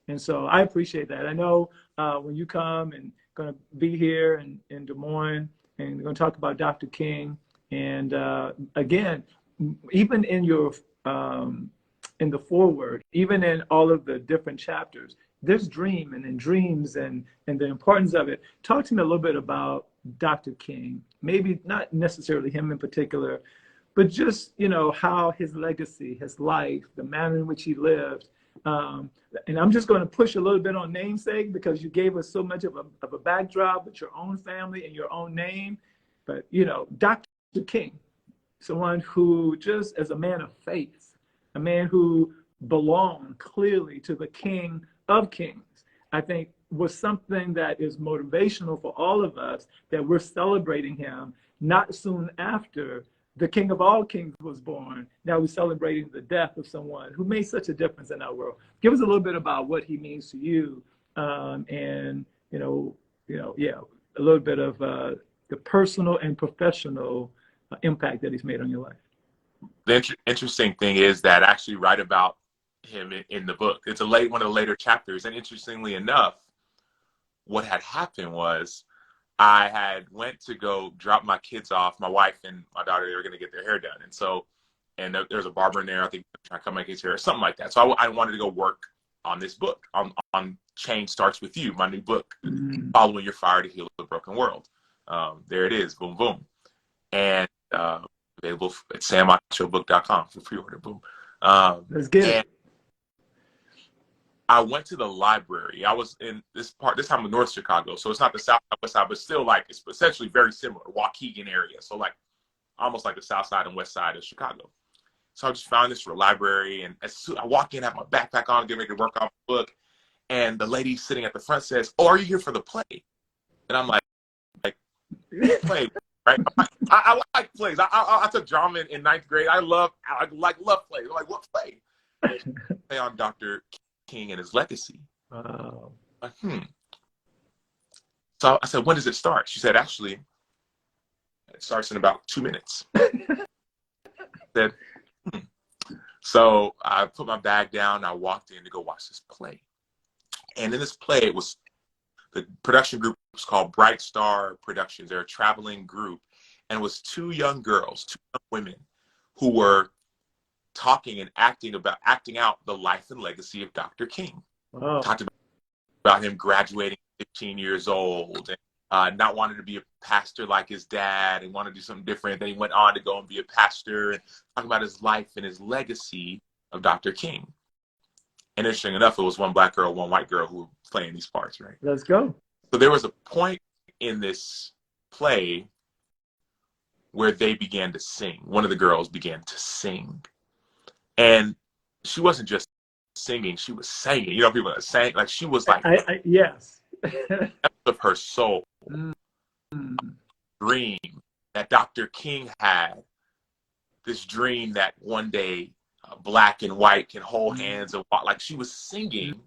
Speaker 1: And so I appreciate that. I know when you come and going to be here in Des Moines and we're going to talk about Dr. King. And again, even in your in the foreword, even in all of the different chapters, there's dreams and the importance of it. Talk to me a little bit about Dr. King, maybe not necessarily him in particular, but just, how his legacy, his life, the manner in which he lived. And I'm just going to push a little bit on namesake because you gave us so much of a backdrop with your own family and your own name. But, Dr. King, someone who just as a man of faith, a man who belonged clearly to the King of Kings, I think was something that is motivational for all of us, that we're celebrating him not soon after the King of all kings was born. Now we're celebrating the death of someone who made such a difference in our world. Give us a little bit about what he means to you, and a little bit of the personal and professional impact that he's made on your life.
Speaker 3: The interesting thing is that I actually write about him in the book. It's one of the later chapters. And interestingly enough, what had happened was I had went to go drop my kids off, my wife and my daughter. They were going to get their hair done. And there's a barber in there. I think trying to cut my kids' hair or something like that. So I wanted to go work on this book, on Change Starts With You, my new book, Following Your Fire to Heal the Broken World. There it is. Boom, boom. And available at samachobook.com for pre-order. Boom.
Speaker 1: Let's get it.
Speaker 3: I went to the library. I was in this time of North Chicago. So it's not the South side, West side, but still it's essentially very similar, Waukegan area. So almost like the South side and West side of Chicago. So I just found this library, and as soon I walk in, I have my backpack on, getting ready to work on the book. And the lady sitting at the front says, "Oh, are you here for the play?" And I'm like play, right? I like plays. I took drama in 9th grade. I love plays. I'm like, what play? Play on Dr. King and his legacy.
Speaker 1: Wow.
Speaker 3: So I said, when does it start? She said, actually, it starts in about 2 minutes. I said, So I put my bag down. And I walked in to go watch this play. And in this play, the production group was called Bright Star Productions. They're a traveling group. And it was 2 young girls, 2 young women who were talking and acting out the life and legacy of Dr. King.
Speaker 1: Wow.
Speaker 3: Talked about him graduating at 15 years old and not wanting to be a pastor like his dad and wanted to do something different. Then he went on to go and be a pastor and talk about his life and his legacy of Dr. King. And interesting enough, it was 1 black girl, 1 white girl who were playing these parts, right?
Speaker 1: Let's go.
Speaker 3: So there was a point in this play where they began to sing. One of the girls began to sing. And she wasn't just singing, she was singing. People that sang, she was like,
Speaker 1: yes.
Speaker 3: of her soul. dream that Dr. King had, this dream that one day black and white can hold hands and walk. Like, she was singing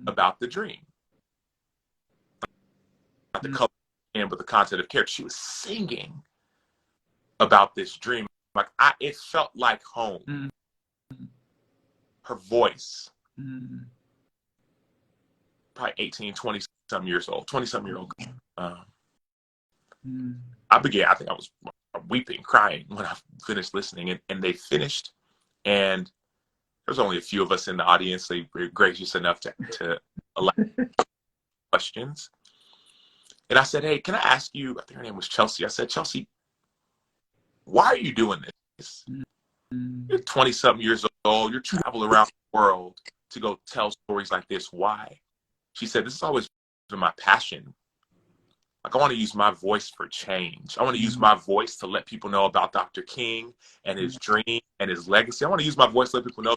Speaker 3: about the dream. Not the color, but the content of character. She was singing about this dream. Like, it felt like home. Her voice, probably 18, 20-something years old, 20-something year old. I think I was weeping, crying when I finished listening, and they finished, and there was only a few of us in the audience. They were gracious enough to allow questions. And I said, hey, can I ask you, I think her name was Chelsea. I said, Chelsea, why are you doing this? You're 20-something years old. You're traveling around the world to go tell stories like this. Why? She said, this has always been my passion. Like, I want to use my voice for change. I want to use my voice to let people know about Dr. King and his dream and his legacy. I want to use my voice to let people know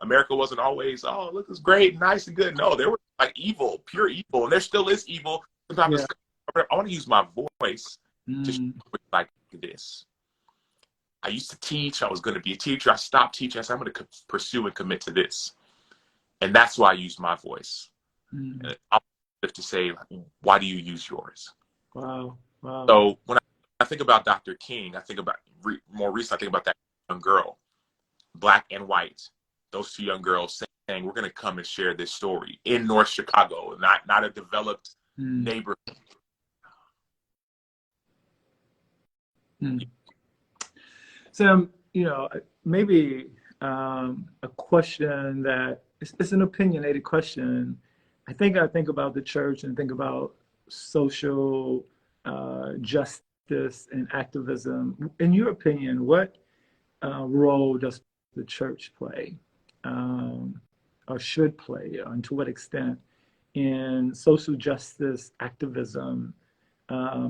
Speaker 3: America wasn't always, oh, look, it's great, nice and good. No, there was like evil, pure evil, and there still is evil. Sometimes I want to use my voice to show like this. I used to teach. I was going to be a teacher. I stopped teaching. I said, I'm going to pursue and commit to this. And that's why I use my voice. And I'm to say, like, why do you use yours?
Speaker 1: Wow.
Speaker 3: So when I think about Dr. King, I think about more recently, I think about that young girl, black and white, those two young girls saying, we're going to come and share this story in North Chicago, not a developed neighborhood.
Speaker 1: Sam, maybe a question that it's an opinionated question. I think about the church and think about social justice and activism. In your opinion, what role does the church play or should play, and to what extent, in social justice activism?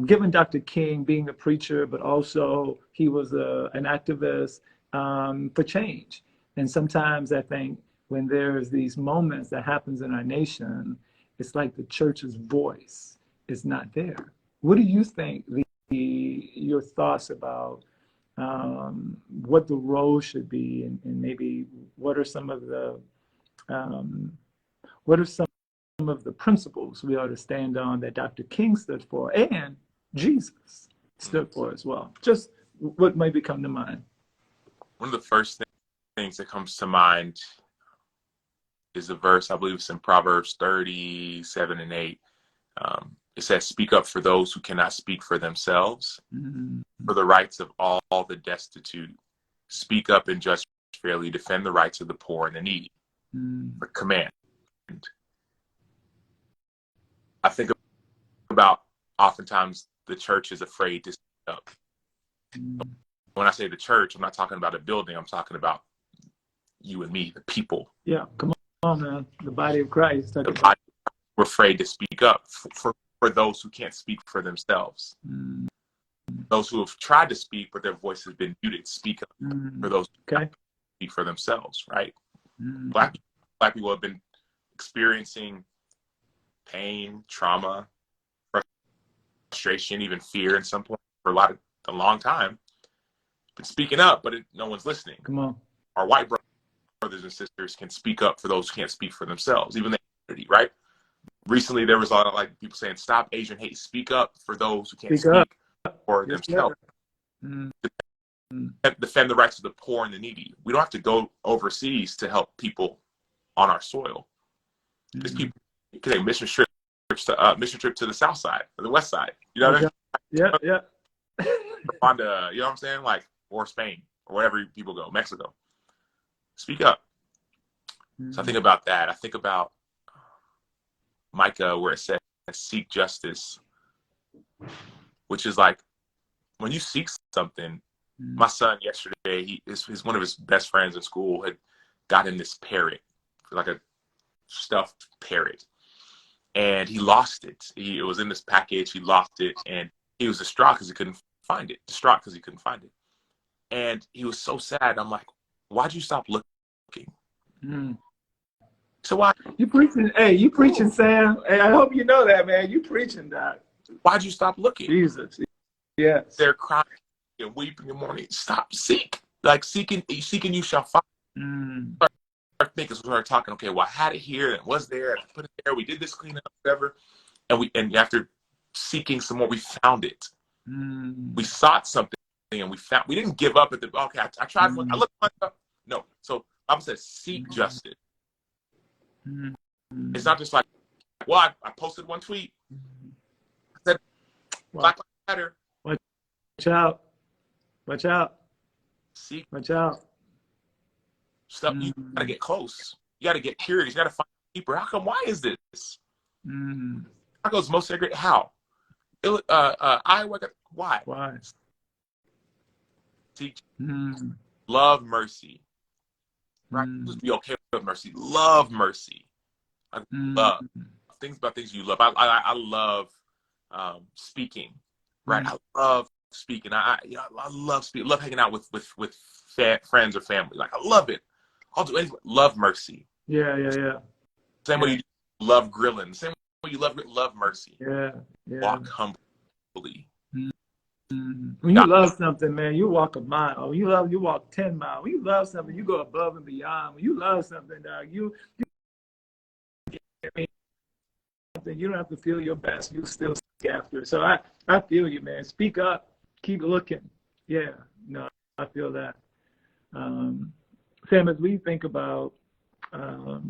Speaker 1: Given Dr. King being a preacher, but also he was an activist for change. And sometimes I think when there's these moments that happens in our nation, it's like the church's voice is not there. What do you think your thoughts about what the role should be, and maybe what are some of the principles we ought to stand on that Dr. King stood for and Jesus stood for as well? Just what maybe come to mind.
Speaker 3: One of the first things that comes to mind is a verse, I believe it's in Proverbs 37:8. It says, speak up for those who cannot speak for themselves, for the rights of all the destitute. Speak up and judge fairly, defend the rights of the poor and the needy. The command. I think about oftentimes the church is afraid to speak up. When I say the church, I'm not talking about a building. I'm talking about you and me, the people.
Speaker 1: Yeah, come on, man. The body of Christ.
Speaker 3: We're afraid to speak up for those who can't speak for themselves. Those who have tried to speak, but their voice has been muted. Speak up for those who can't speak for themselves, right? Black people have been experiencing pain, trauma, frustration, even fear in some point for a long time. Been speaking up, but no one's listening.
Speaker 1: Come on.
Speaker 3: Our white brothers and sisters can speak up for those who can't speak for themselves, even the community, right? Recently, there was a lot of people saying, stop Asian hate, speak up for those who can't speak for themselves. Defend the rights of the poor and the needy. We don't have to go overseas to help people on our soil. Because people can take mission trip to the south side or the west side. You know what I mean?
Speaker 1: Yeah.
Speaker 3: Rwanda, you know what I'm saying? Or Spain or wherever people go, Mexico. Speak up. So I think about that. I think about Micah, where it says seek justice, which is like when you seek something. My son yesterday, he's one of his best friends in school had got him this parrot, like a stuffed parrot, and he lost it. It was in this package. He lost it, and he was distraught because he couldn't find it. And he was so sad. I'm like, why'd you stop looking? So why?
Speaker 1: You preaching? Hey, you preaching, Sam? Hey, I hope you know that, man. You preaching, Doc.
Speaker 3: Why'd you stop looking?
Speaker 1: Jesus. Yes.
Speaker 3: They're crying and weeping in the morning. Stop, seek. Like seeking you shall find.
Speaker 1: Mm.
Speaker 3: Start thinking, so we started talking, okay, well, I had it here and it was there. I put it there. We did this cleanup, whatever. And after seeking some more, we found it.
Speaker 1: Mm.
Speaker 3: We sought something and we didn't give up at the, okay, I tried, I looked up. No. So I said, seek justice.
Speaker 1: Mm.
Speaker 3: It's not just like, well, I posted one tweet. I said, Black Lives Matter.
Speaker 1: Watch out. Watch out.
Speaker 3: Seek
Speaker 1: Watch out.
Speaker 3: stuff. You gotta get close. You gotta get curious. You gotta find deeper. How come? Why is this? How goes most segregated? How? Iowa. Why?
Speaker 1: Why?
Speaker 3: Seek love mercy. Right? Just be okay with mercy. Love mercy. I love things about things you love. I love speaking. Right? I love speaking. I love speaking. Love hanging out with friends or family. Like I love it. I'll do anything. Love mercy.
Speaker 1: Yeah.
Speaker 3: Same way you love grilling. Same way you love mercy.
Speaker 1: Yeah.
Speaker 3: Walk humbly.
Speaker 1: When you love something, man, you walk a mile. When you walk 10 miles. When you love something, you go above and beyond. When you love something, dog, you don't have to feel your best. You still seek after it. So I feel you, man. Speak up. Keep looking. Yeah. No, I feel that. Sam, as we think about how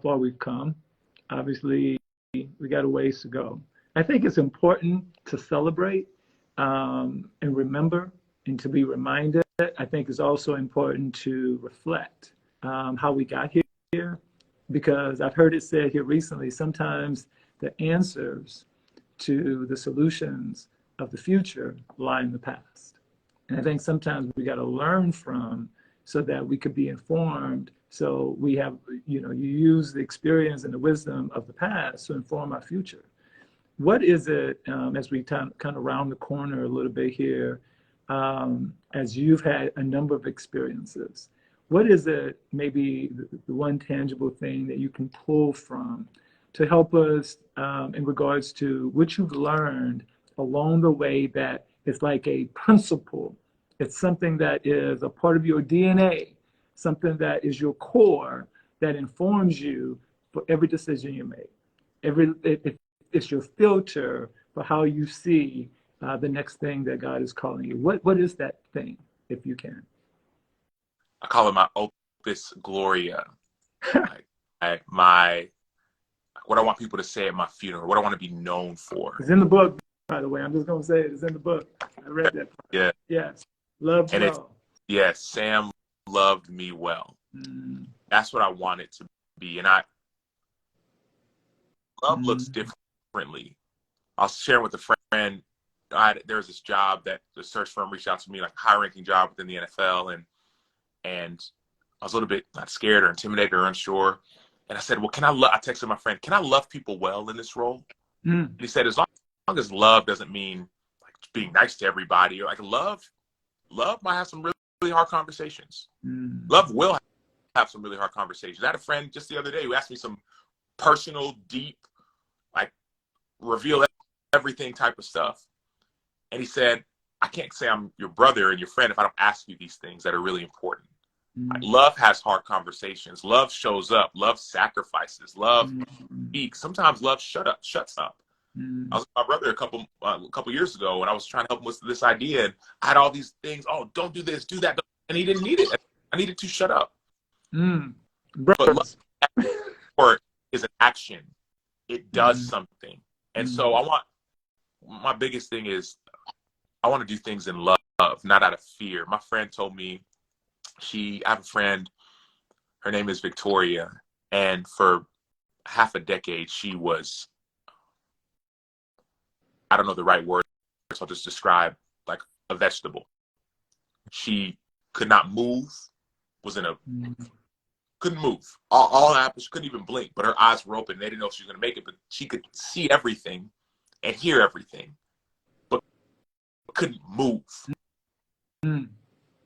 Speaker 1: far we've come, obviously we got a ways to go. I think it's important to celebrate and remember and to be reminded. I think it's also important to reflect how we got here, because I've heard it said here recently, sometimes the answers to the solutions of the future lie in the past. And I think sometimes we got to learn from so that we could be informed. So we have, you use the experience and the wisdom of the past to inform our future. What is it, as we kind of round the corner a little bit here, as you've had a number of experiences, what is it, maybe the one tangible thing that you can pull from to help us in regards to what you've learned along the way, that it's like a principle? It's something that is a part of your DNA, something that is your core, that informs you for every decision you make. It's your filter for how you see the next thing that God is calling you. What is that thing, if you can?
Speaker 3: I call it my opus gloria. Like what I want people to say at my funeral, what I want to be known for.
Speaker 1: It's in the book, by the way. I'm just gonna say it. It's in the book. I read that part.
Speaker 3: Yeah.
Speaker 1: Yes. Loved
Speaker 3: and
Speaker 1: well.
Speaker 3: Yes, Sam loved me well. That's what I want it to be. And love looks differently. I was sharing with a friend, there was this job that the search firm reached out to me, like a high-ranking job within the NFL, and I was a little bit not scared or intimidated or unsure. And I said, well, I texted my friend, can I love people well in this role? And he said, as long as love doesn't mean like being nice to everybody, or like love might have some really, really hard conversations. Love will have some really hard conversations. I had a friend just the other day who asked me some personal, deep, like reveal everything type of stuff. And he said, I can't say I'm your brother and your friend if I don't ask you these things that are really important. Like, love has hard conversations. Love shows up. Love sacrifices. Love speaks. Sometimes love shuts up. I was with my brother a couple years ago, and I was trying to help him with this idea, and I had all these things. Oh, don't do this, do that, and he didn't need it. I needed to shut up. But love is an action. It does something, and so my biggest thing is I want to do things in love, not out of fear. My friend told me, I have a friend, her name is Victoria, and for half a decade she was, I don't know the right word, so I'll just describe like a vegetable. She could not move, couldn't move. All happened, she couldn't even blink, but her eyes were open. They didn't know if she was going to make it, but she could see everything and hear everything, but couldn't move.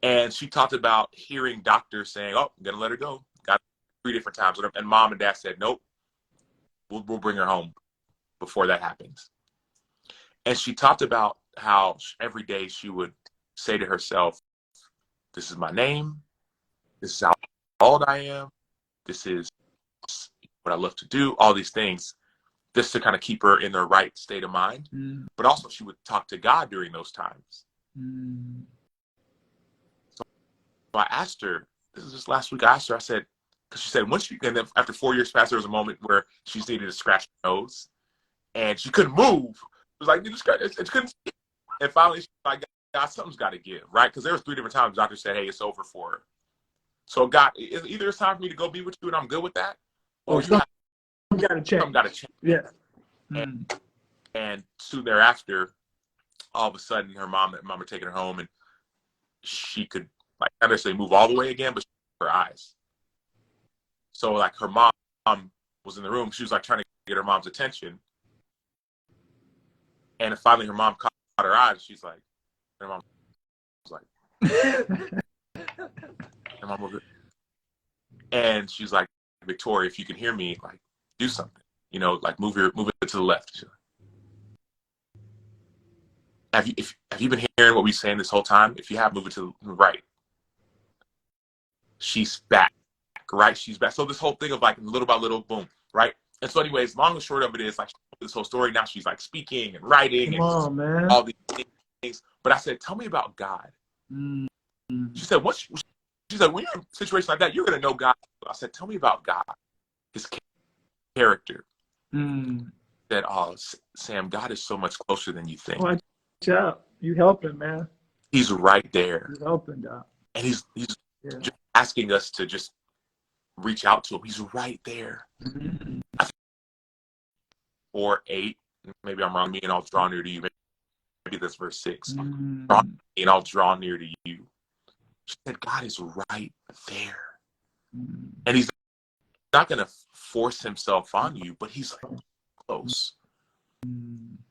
Speaker 3: And she talked about hearing doctors saying, oh, I'm going to let her go. Got 3 different times. And mom and dad said, nope, we'll bring her home before that happens. And she talked about how every day she would say to herself, this is my name. This is how old I am. This is what I love to do, all these things, just to kind of keep her in the right state of mind. But also she would talk to God during those times. So I asked her, this is just last week, I asked her, I said, because she said, and then after 4 years passed, there was a moment where she needed to scratch her nose and she couldn't move. It was like, you just scratch, she couldn't see. And finally, she's like, God, something's got to give, right? Because there was 3 different times the doctor said, hey, it's over for her. So God, either it's time for me to go be with you and I'm good with that, or you have
Speaker 1: got to change.
Speaker 3: Something got to change.
Speaker 1: Yeah.
Speaker 3: And soon thereafter, all of a sudden, her mom had taken her home, and she could like not necessarily move all the way again, but her eyes. So like her mom was in the room. She was like trying to get her mom's attention, and finally her mom caught her eyes. She's like, her mom was like, her mom was, and she's like, Victoria, if you can hear me, like do something, you know, like move it to the left. Have you been hearing what we're saying this whole time? If you have, move it to the right. She's back, right? She's back. So this whole thing of like little by little, boom, right? And so anyways, long and short of it is like this whole story. Now she's like speaking and writing and all these things. But I said, tell me about God. She said, she said, when you're in a situation like that, you're going to know God. I said, tell me about God, his character. That, oh, Sam, God is so much closer than you think.
Speaker 1: Watch out. You helping, man.
Speaker 3: He's right there.
Speaker 1: He's helping, Doc.
Speaker 3: And he's just asking us to just reach out to him. He's right there. I think 4:8, maybe I'm wrong, me and I'll draw near to you. Maybe that's verse 6. Draw me and I'll draw near to you. She said, God is right there. And he's not going to force himself on you, but he's like close.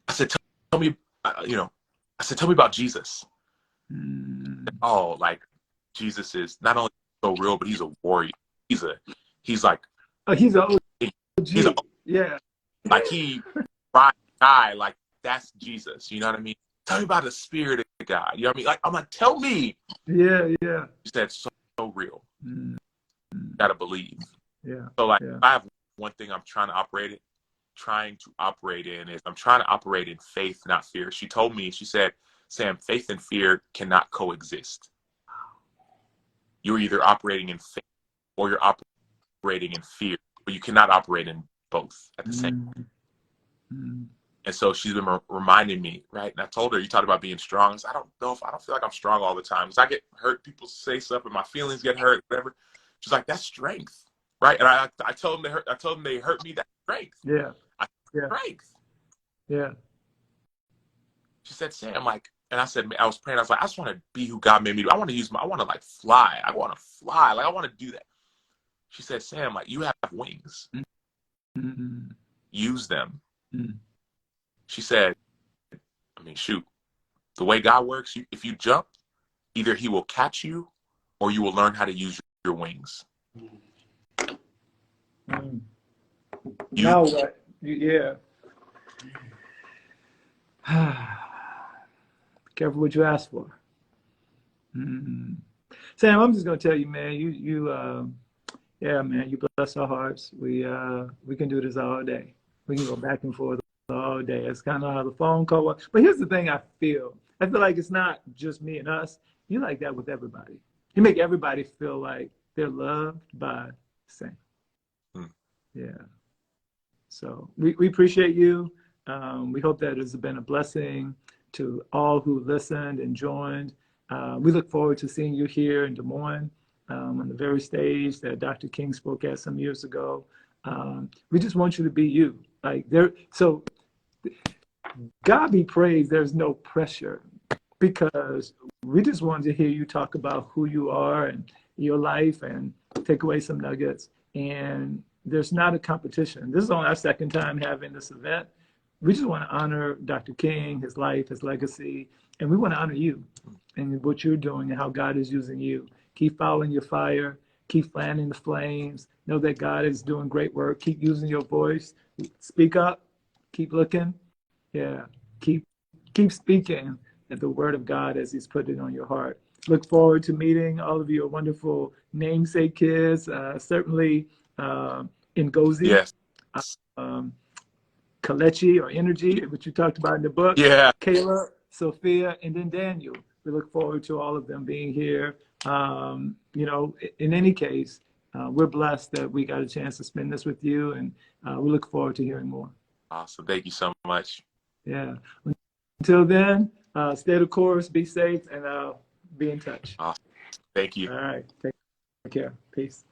Speaker 3: I said, tell me, I said, tell me about Jesus. Oh, like Jesus is not only so real, but he's a warrior. He's an OG.
Speaker 1: Yeah.
Speaker 3: Like he ride die, like that's Jesus. You know what I mean? Tell me about the Spirit of God. You know what I mean? Like I'm like, tell me.
Speaker 1: Yeah.
Speaker 3: He said, so real. Gotta believe.
Speaker 1: Yeah.
Speaker 3: So like I have one thing I'm trying to operate in is I'm trying to operate in faith, not fear. She told me, she said, Sam, faith and fear cannot coexist. You're either operating in faith or you're operating in fear, but you cannot operate in both at the same time. And so she's been reminding me, right? And I told her, you talked about being strong. So I don't feel like I'm strong all the time. Because I get hurt, people say stuff and my feelings get hurt, whatever. She's like, that's strength, right? And I told them they hurt me, that's strength.
Speaker 1: Yeah.
Speaker 3: Strength.
Speaker 1: Yeah.
Speaker 3: She said, Sam, like, and I said, I was praying, I was like, I just want to be who God made me to. I want to like fly. I want to fly. Like, I want to do that. She said, Sam, like, you have wings. Use them. She said, I mean, shoot, the way God works, if you jump, either he will catch you or you will learn how to use your wings.
Speaker 1: Now what? Yeah. Careful what you ask for. Sam, I'm just gonna tell you, man. Yeah, man. You bless our hearts. We can do this all day. We can go back and forth all day. It's kind of how the phone call was. But here's the thing: I feel like it's not just me and us. You like that with everybody. You make everybody feel like they're loved by Sam. Yeah. So we appreciate you. We hope that it's been a blessing to all who listened and joined. We look forward to seeing you here in Des Moines on the very stage that Dr. King spoke at some years ago. We just want you to be you. So God be praised, there's no pressure, because we just wanted to hear you talk about who you are and your life and take away some nuggets. And there's not a competition. This is only our second time having this event. We just want to honor Dr. King, his life, his legacy, and we want to honor you and what you're doing and how God is using you. Keep following your fire. Keep fanning the flames. Know that God is doing great work. Keep using your voice. Speak up. Keep looking. Yeah. Keep keep speaking the word of God as he's put it on your heart. Look forward to meeting all of your wonderful namesake kids, certainly Ngozi,
Speaker 3: Yes.
Speaker 1: um, Kalechi or Energy, which you talked about in the book,
Speaker 3: Yeah.
Speaker 1: Kayla, Sophia, and then Daniel. We look forward to all of them being here. You know, in any case, we're blessed that we got a chance to spend this with you, and we look forward to hearing more.
Speaker 3: Awesome. Thank you so much.
Speaker 1: Yeah. Until then, stay the course, be safe, and be in touch.
Speaker 3: Awesome. Thank you.
Speaker 1: All right. Take care. Peace.